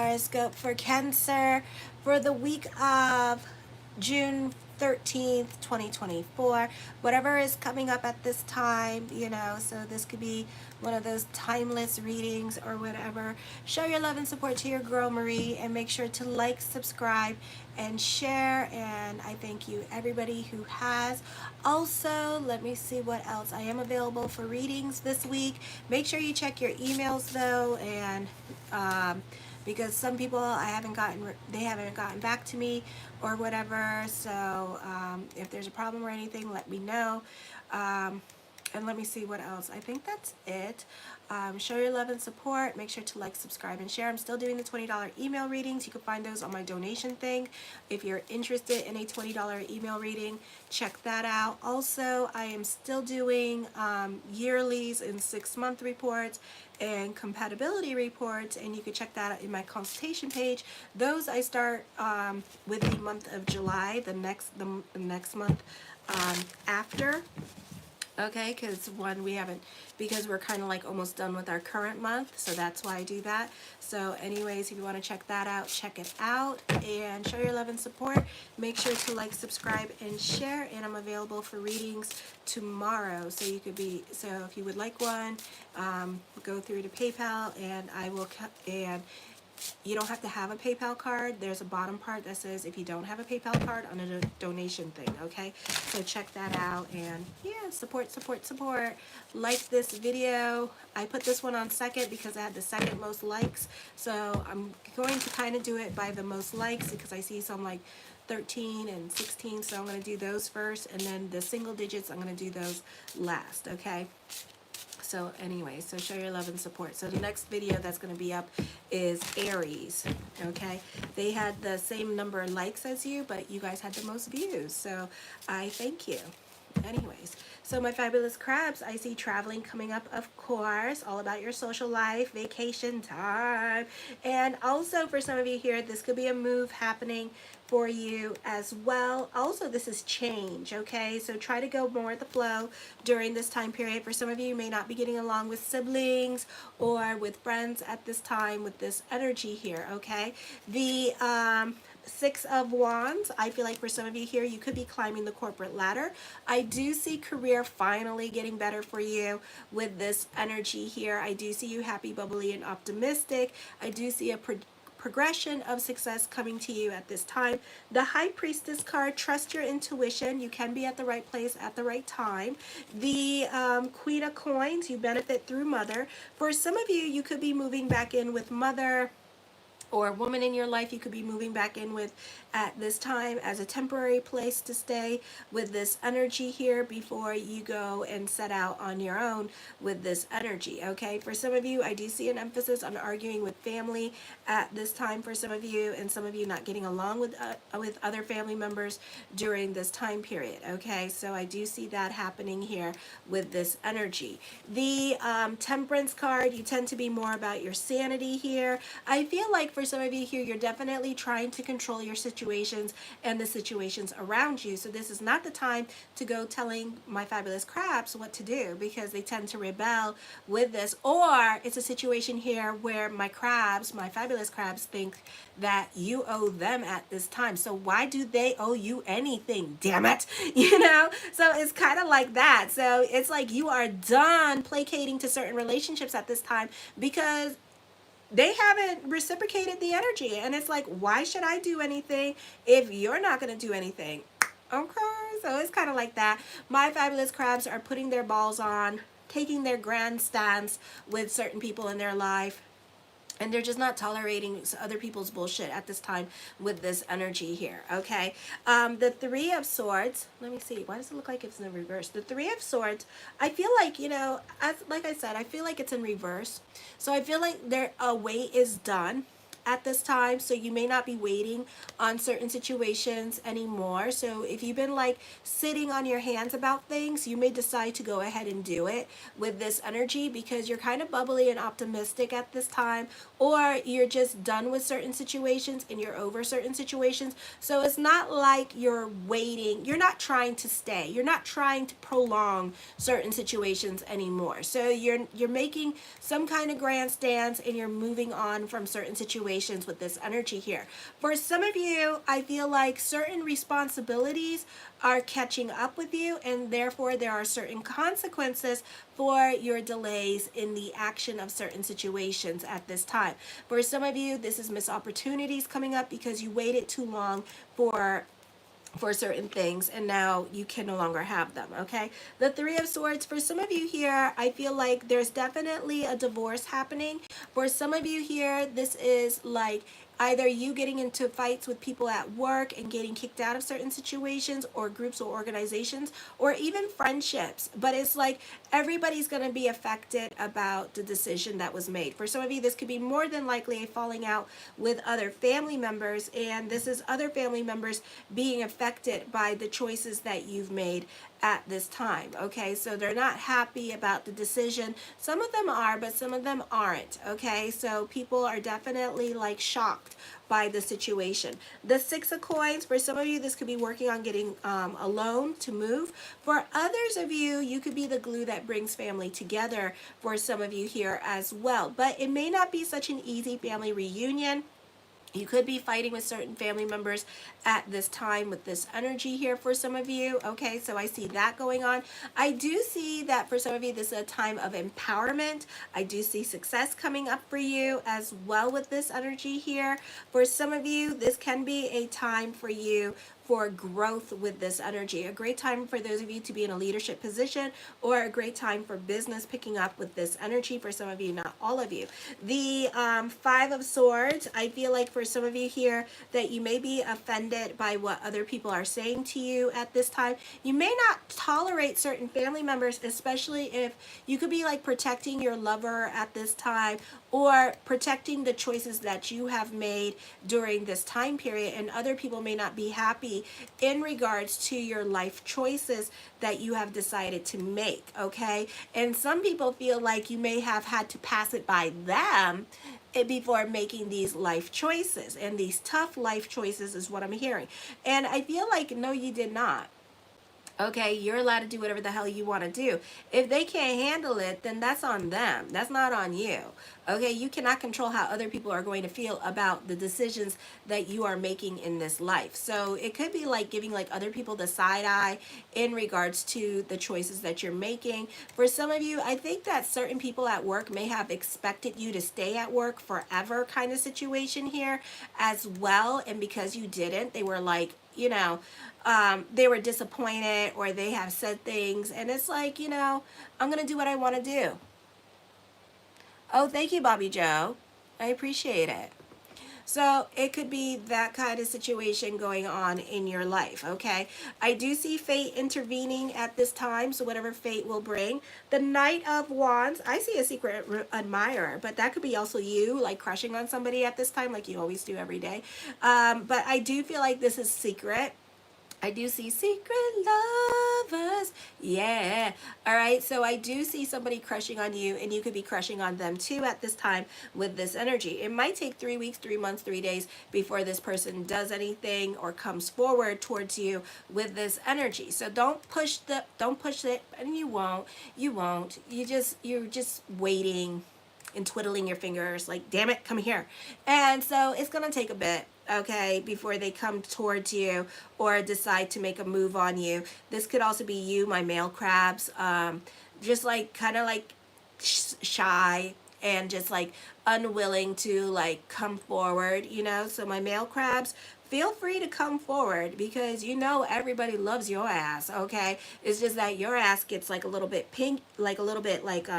horoscope for Cancer for the week of June 13th, 2024. Whatever is coming up at this time, so this could be one of those timeless readings or whatever. Show your love and support to your girl Marie, and make sure to like, subscribe, and share. And I thank you everybody who has. Also, let me see what else. I am available for readings this week. Make sure you check your emails though, and because some people they haven't gotten back to me or whatever. So if there's a problem or anything, let me know. And let me see what else. I think that's it. Show your love and support. Make sure to like, subscribe, and share. I'm still doing the $20 email readings. You can find those on my donation thing. If you're interested in a $20 email reading, check that out. Also, I am still doing yearlies and 6-month reports and compatibility reports, and you can check that out in my consultation page. Those I start with the month of July, the next month after. Okay, because because we're kind of like almost done with our current month, so that's why I do that. So anyways, if you want to check that out, check it out, and show your love and support. Make sure to like, subscribe, and share. And I'm available for readings tomorrow, so if you would like one, go through to PayPal, and you don't have to have a PayPal card. There's a bottom part that says if you don't have a PayPal card on a donation thing, okay? So check that out, and yeah, support. Like this video. I put this one on second because I had the second most likes. So I'm going to kind of do it by the most likes because I see some like 13 and 16. So I'm going to do those first, and then the single digits, I'm going to do those last, okay? So anyway, so show your love and support. So the next video that's going to be up is Aries, okay? They had the same number of likes as you, but you guys had the most views. So I thank you. Anyways, so my fabulous crabs, I see traveling coming up, of course, all about your social life, vacation time. And also for some of you here, this could be a move happening for you as well. Also, this is change, okay? So try to go more with the flow during this time period. For some of you may not be getting along with siblings or with friends at this time with this energy here, okay? The Six of Wands, I feel like for some of you here, you could be climbing the corporate ladder. I do see career finally getting better for you with this energy here. I do see you happy, bubbly, and optimistic. I do see a progression of success coming to you at this time. The High Priestess card, trust your intuition. You can be at the right place at the right time. The Queen of Coins, you benefit through mother. For some of you, you could be moving back in with mother, or a woman in your life you could be moving back in with at this time as a temporary place to stay with this energy here before you go and set out on your own with this energy, okay? For some of you, I do see an emphasis on arguing with family at this time for some of you, and some of you not getting along with other family members during this time period, okay? So I do see that happening here with this energy. The Temperance card, you tend to be more about your sanity here. I feel like for some of you here, you're definitely trying to control your situations and the situations around you. So this is not the time to go telling my fabulous crabs what to do, because they tend to rebel with this. Or it's a situation here where my fabulous crabs, think that you owe them at this time. So why do they owe you anything? Damn it. So it's kind of like that. So it's like you are done placating to certain relationships at this time because they haven't reciprocated the energy. And it's like, why should I do anything if you're not going to do anything? Okay, so it's kind of like that. My fabulous crabs are putting their balls on, taking their grand stance with certain people in their life, and they're just not tolerating other people's bullshit at this time with this energy here, okay? The Three of Swords, let me see. Why does it look like it's in reverse? The Three of Swords, I feel like, like I said, I feel like it's in reverse. So I feel like a wait is done at this time, so you may not be waiting on certain situations anymore. So if you've been like sitting on your hands about things, you may decide to go ahead and do it with this energy because you're kind of bubbly and optimistic at this time, or you're just done with certain situations and you're over certain situations. So it's not like you're waiting, you're not trying to stay, you're not trying to prolong certain situations anymore. So you're making some kind of grandstands and you're moving on from certain situations situations with this energy here. For some of you, I feel like certain responsibilities are catching up with you, and therefore there are certain consequences for your delays in the action of certain situations at this time. For some of you, this is missed opportunities coming up because you waited too long for certain things, and now you can no longer have them. Okay, the Three of Swords, for some of you here, I feel like there's definitely a divorce happening. For some of you here, this is like either you getting into fights with people at work and getting kicked out of certain situations or groups or organizations, or even friendships. But it's like everybody's going to be affected about the decision that was made. For some of you, this could be more than likely a falling out with other family members, and this is other family members being affected by the choices that you've made at this time. Okay, so they're not happy about the decision. Some of them are, but some of them aren't. Okay, so people are definitely like shocked by the situation. The Six of Coins, for some of you, this could be working on getting a loan to move. For others of you, you could be the glue that brings family together for some of you here as well. But it may not be such an easy family reunion. You could be fighting with certain family members at this time with this energy here for some of you. Okay, so I see that going on. I do see that for some of you, this is a time of empowerment. I do see success coming up for you as well with this energy here. For some of you, this can be a time for you for growth with this energy. A great time for those of you to be in a leadership position, or a great time for business picking up with this energy for some of you, not all of you. The Five of Swords, I feel like for some of you here that you may be offended by what other people are saying to you at this time. You may not tolerate certain family members, especially if you could be like protecting your lover at this time, or protecting the choices that you have made during this time period, and other people may not be happy in regards to your life choices that you have decided to make. Okay, and some people feel like you may have had to pass it by them before making these life choices, and these tough life choices is what I'm hearing. And I feel like no, you did not. Okay, you're allowed to do whatever the hell you want to do. If they can't handle it, then that's on them. That's not on you. Okay, you cannot control how other people are going to feel about the decisions that you are making in this life. So it could be like giving like other people the side eye in regards to the choices that you're making. For some of you, I think that certain people at work may have expected you to stay at work forever kind of situation here as well. And because you didn't, they were like, you know, they were disappointed, or they have said things, and it's like, you know, I'm gonna do what I want to do. Oh, thank you, Bobby Joe. I appreciate it. So it could be that kind of situation going on in your life. Okay, I do see fate intervening at this time, so whatever fate will bring. The Knight of Wands, I see a secret admirer, but that could be also you like crushing on somebody at this time, like you always do every day. But I do feel like this is secret. I do see secret lovers. Yeah. All right. So I do see somebody crushing on you, and you could be crushing on them too at this time with this energy. It might take 3 weeks, 3 months, 3 days before this person does anything or comes forward towards you with this energy. So don't push it, and you won't. You're just waiting and twiddling your fingers like, damn it, come here. And so it's going to take a bit, okay, before they come towards you or decide to make a move on you. This could also be you, my male crabs, just like kind of like shy and just like unwilling to like come forward, you know. So my male crabs, feel free to come forward, because you know everybody loves your ass. Okay, it's just that your ass gets like a little bit pink, like a little bit like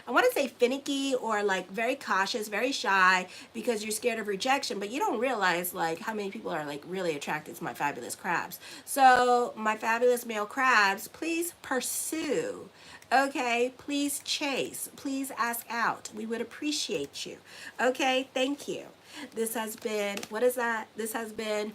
I want to say finicky, or like very cautious, very shy, because you're scared of rejection, but you don't realize like how many people are like really attracted to my fabulous crabs. So my fabulous male crabs, please pursue. Okay, please chase, please ask out. We would appreciate you. Okay, thank you. This has been, what is that? This has been,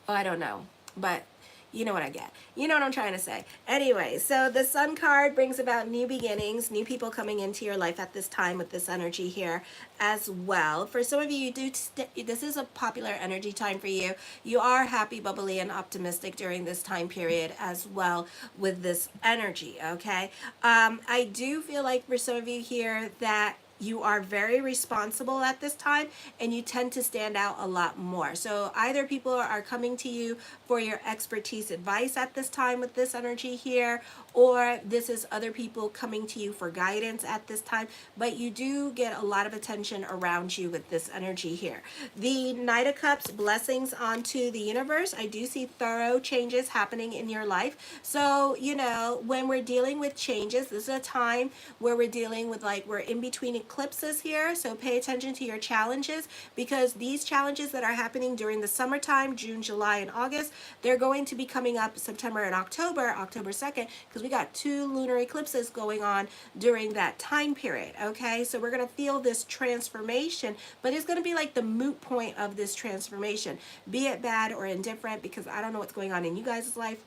oh, I don't know, but you know what I get. You know what I'm trying to say. Anyway, so the Sun card brings about new beginnings, new people coming into your life at this time with this energy here as well. For some of you, this is a popular energy time for you. You are happy, bubbly, and optimistic during this time period as well with this energy, okay? I do feel like for some of you here that you are very responsible at this time, and you tend to stand out a lot more. So either people are coming to you for your expertise advice at this time with this energy here, or this is other people coming to you for guidance at this time, but you do get a lot of attention around you with this energy here. The Knight of Cups, blessings onto the universe. I do see thorough changes happening in your life. So, you know, when we're dealing with changes, this is a time where we're dealing with, like, we're in between eclipses here. So pay attention to your challenges, because these challenges that are happening during the summertime, June, July, and August, they're going to be coming up September and October, October 2nd, because we got 2 lunar eclipses going on during that time period. Okay, so we're going to feel this transformation, but it's going to be like the moot point of this transformation, be it bad or indifferent, because I don't know what's going on in you guys' life.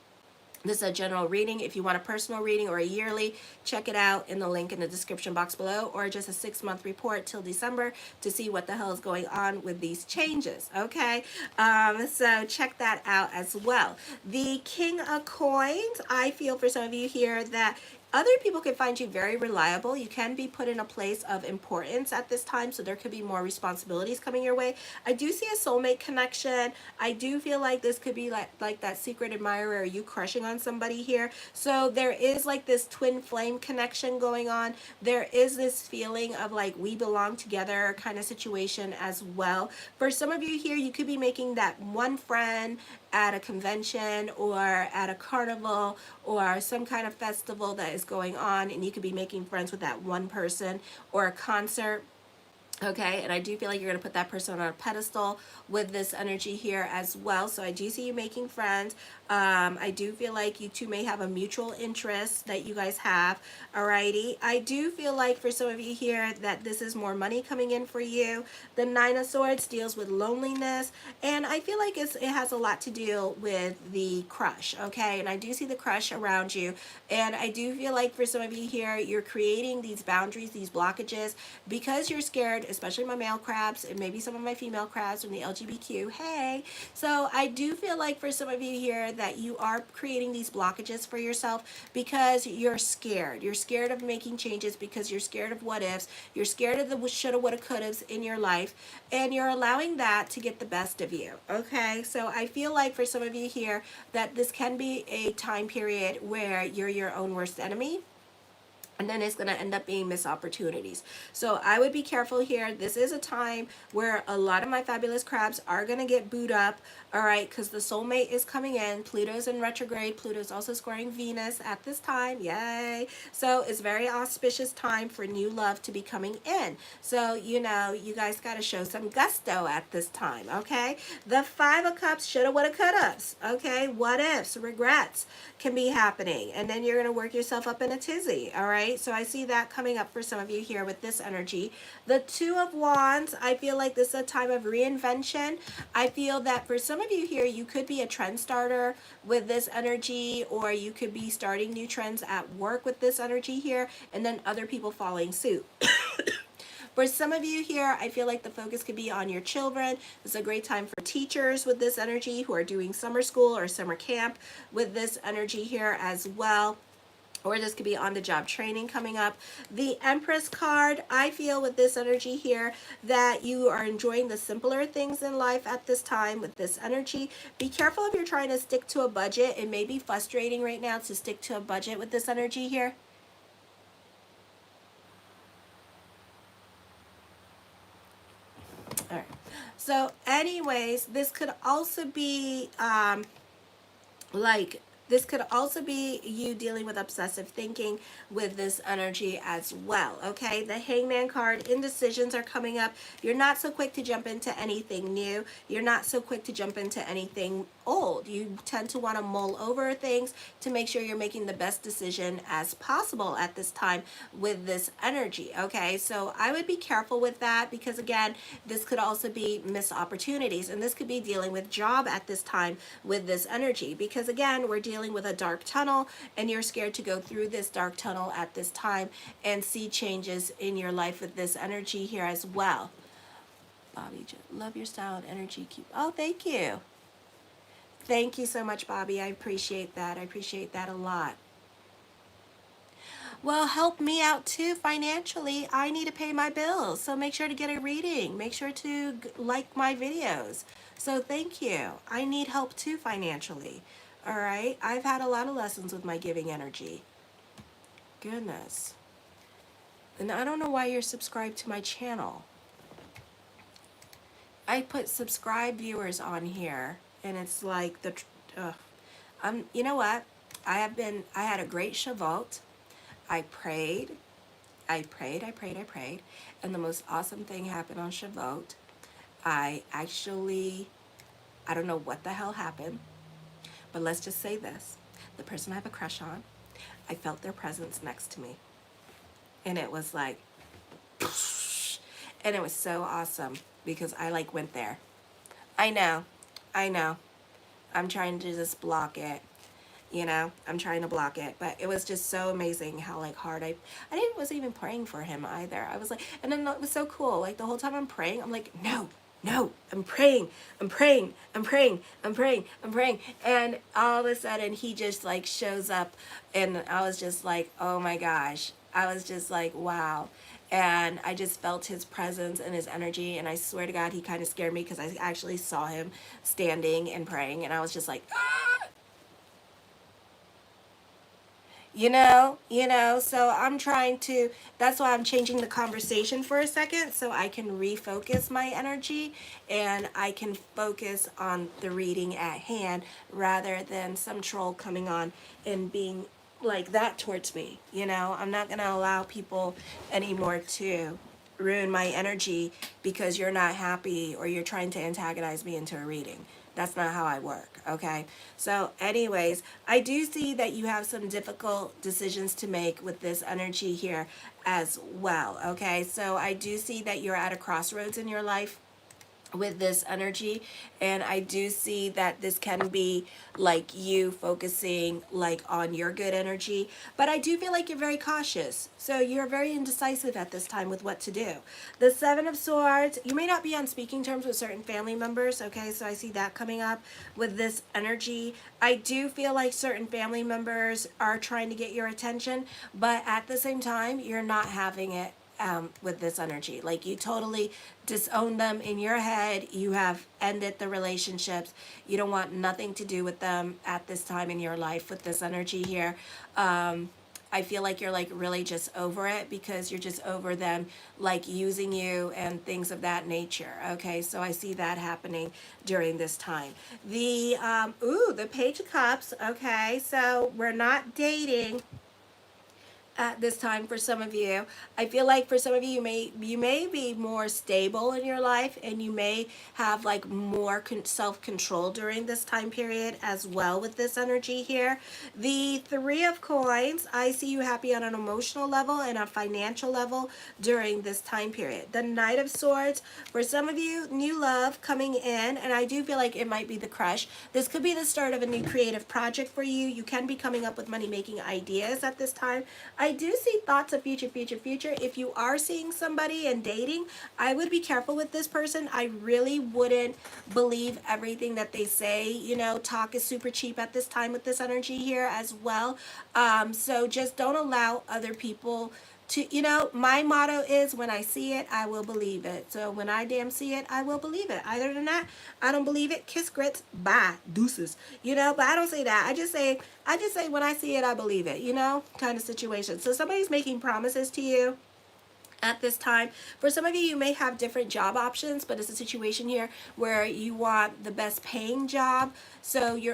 This is a general reading. If you want a personal reading or a yearly, check it out in the link in the description box below, or just a 6-month report till December to see what the hell is going on with these changes, okay? So check that out as well. The King of Coins, I feel for some of you here that other people can find you very reliable. You can be put in a place of importance at this time, so there could be more responsibilities coming your way. I do see a soulmate connection. I do feel like this could be like that secret admirer, or you crushing on somebody here. So there is like this twin flame connection going on. There is this feeling of like we belong together kind of situation as well. For some of you here, you could be making that one friend at a convention or at a carnival or some kind of festival that is going on, and you could be making friends with that one person, or a concert. Okay, and I do feel like you're going to put that person on a pedestal with this energy here as well. So I do see you making friends. I do feel like you two may have a mutual interest that you guys have. Alrighty. I do feel like for some of you here that this is more money coming in for you. The Nine of Swords deals with loneliness, and I feel like it has a lot to do with the crush. Okay, and I do see the crush around you, and I do feel like for some of you here, you're creating these boundaries, these blockages, because you're scared, especially my male crabs and maybe some of my female crabs from the LGBTQ. Hey, so I do feel like for some of you here that you are creating these blockages for yourself because you're scared. You're scared of making changes because you're scared of what ifs. You're scared of the shoulda, woulda, couldas in your life, and you're allowing that to get the best of you. Okay, so I feel like for some of you here that this can be a time period where you're your own worst enemy, and then it's going to end up being missed opportunities. So I would be careful here. This is a time where a lot of my fabulous crabs are going to get booed up, all right, because the soulmate is coming in. Pluto's in retrograde. Pluto's also squaring Venus at this time. Yay. So it's very auspicious time for new love to be coming in. So, you know, you guys got to show some gusto at this time, okay? The Five of Cups, shoulda, woulda, couldas, okay? What ifs, regrets can be happening. And then you're going to work yourself up in a tizzy, all right? So I see that coming up for some of you here with this energy. The Two of Wands, I feel like this is a time of reinvention. I feel that for some of you here, you could be a trend starter with this energy, or you could be starting new trends at work with this energy here, and then other people following suit. For some of you here, I feel like the focus could be on your children. It's a great time for teachers with this energy who are doing summer school or summer camp with this energy here as well. Or this could be on-the-job training coming up. The Empress card, I feel with this energy here that you are enjoying the simpler things in life at this time with this energy. Be careful if you're trying to stick to a budget. It may be frustrating right now to stick to a budget with this energy here. All right. So anyways, this could also be this could also be you dealing with obsessive thinking with this energy as well, okay? The Hangman card, indecisions are coming up. You're not so quick to jump into anything new. You're not so quick to jump into anything old. You tend to want to mull over things to make sure you're making the best decision as possible at this time with this energy, okay? So I would be careful with that, because again, this could also be missed opportunities, and this could be dealing with job at this time with this energy, because again, we're dealing with a dark tunnel, and you're scared to go through this dark tunnel at this time and see changes in your life with this energy here as well. Bobby, love your style and energy. Oh, thank you. Thank you so much, Bobby. I appreciate that. I appreciate that a lot. Well, help me out too financially. I need to pay my bills. So make sure to get a reading. Make sure to like my videos. So thank you. I need help too financially. All right. I've had a lot of lessons with my giving energy. Goodness. And I don't know why you're subscribed to my channel. I put subscribe viewers on here, and it's like you know what? I had a great Shavuot. I prayed, I prayed, and the most awesome thing happened on Shavuot. I actually, I don't know what the hell happened, but let's just say this. The person I have a crush on, I felt their presence next to me. And it was like, and it was so awesome because I like went there. I know, I know. I'm trying to just block it. You know, I'm trying to block it, but it was just so amazing how like hard I didn't wasn't even praying for him either. I was like, and then it was so cool. Like the whole time I'm praying, I'm like, no, no, I'm praying, I'm praying, I'm praying, I'm praying, I'm praying, and all of a sudden he just like shows up, and I was just like, oh my gosh, I was just like, wow. And I just felt his presence and his energy, and I swear to God, he kind of scared me because I actually saw him standing and praying, and I was just like, ah! So I'm trying to, that's why I'm changing the conversation for a second so I can refocus my energy and I can focus on the reading at hand rather than some troll coming on and being like that towards me. I'm not going to allow people anymore to ruin my energy because you're not happy or you're trying to antagonize me into a reading. That's not how I work, okay? So anyways, I do see that you have some difficult decisions to make with this energy here as well, okay? So I do see that you're at a crossroads in your life with this energy, and I do see that this can be like you focusing like on your good energy, but I do feel like you're very cautious, so you're very indecisive at this time with what to do. The Seven of Swords, you may not be on speaking terms with certain family members, okay? So I see that coming up with this energy. I do feel like certain family members are trying to get your attention, but at the same time you're not having it with this energy. Like you totally disown them in your head. You have ended the relationships. You don't want nothing to do with them at this time in your life with this energy here. I feel like you're like really just over it because you're just over them like using you and things of that nature. Okay, so I see that happening during this time. The Page of Cups. Okay, so we're not dating at this time for some of you. I feel like for some of you, you may be more stable in your life, and you may have like more self-control during this time period as well with this energy here. The Three of Coins, I see you happy on an emotional level and a financial level during this time period. The Knight of Swords, for some of you, new love coming in, and I do feel like it might be the crush. This could be the start of a new creative project for you. You can be coming up with money-making ideas at this time. I do see thoughts of future. If you are seeing somebody and dating, I would be careful with this person. I really wouldn't believe everything that they say. Talk is super cheap at this time with this energy here as well. So just don't allow other people to, my motto is when I see it, I will believe it. So when I damn see it, I will believe it. Other than that, I don't believe it. Kiss grits, bye, deuces. But I don't say that. I just say when I see it, I believe it, kind of situation. So somebody's making promises to you at this time. For some of you, you may have different job options, but it's a situation here where you want the best paying job,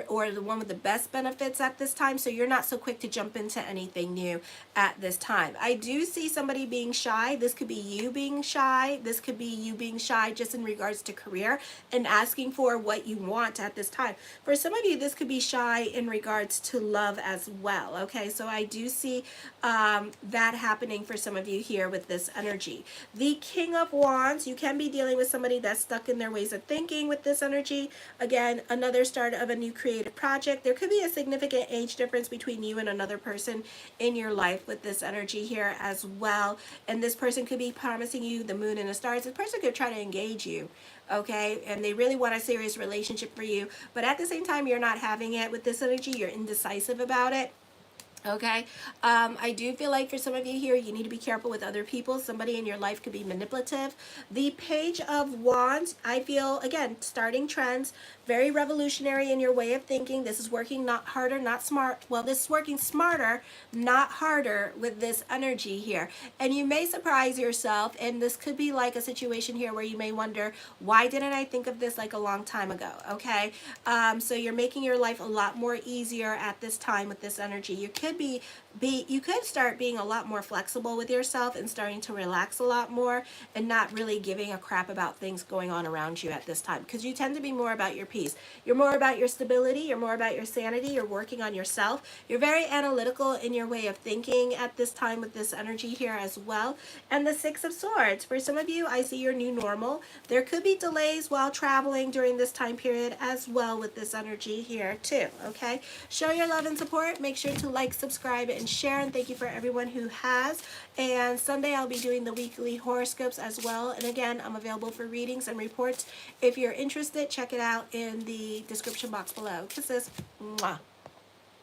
or the one with the best benefits at this time, so you're not so quick to jump into anything new at this time. I do see somebody being shy. This could be you being shy. This could be you being shy just in regards to career and asking for what you want at this time. For some of you, this could be shy in regards to love as well, okay? So I do see that happening for some of you here with this energy. The King of Wands, you can be dealing with somebody that's stuck in their ways of thinking with this energy. Again, another start of a new creative project. There could be a significant age difference between you and another person in your life with this energy here as well. And this person could be promising you the moon and the stars. This person could try to engage you, okay? And they really want a serious relationship for you. But at the same time, you're not having it with this energy. You're indecisive about it. Okay, I do feel like for some of you here, you need to be careful with other people. Somebody in your life could be manipulative. The Page of Wands, I feel, again, starting trends, very revolutionary in your way of thinking. This is working not harder, not smart. Well, this is working smarter, not harder with this energy here. And you may surprise yourself, and this could be like a situation here where you may wonder, why didn't I think of this like a long time ago? Okay, so you're making your life a lot more easier at this time with this energy. You could you could start being a lot more flexible with yourself and starting to relax a lot more and not really giving a crap about things going on around you at this time, because you tend to be more about your peace. You're more about your stability, you're more about your sanity, you're working on yourself. You're very analytical in your way of thinking at this time with this energy here as well. And the Six of Swords, for some of you, I see your new normal. There could be delays while traveling during this time period as well with this energy here too, okay? Show your love and support. Make sure to like, subscribe, and share, and thank you for everyone who has. And Sunday I'll be doing the weekly horoscopes as well, and again, I'm available for readings and reports. If you're interested, check it out in the description box below. Kisses. Mwah.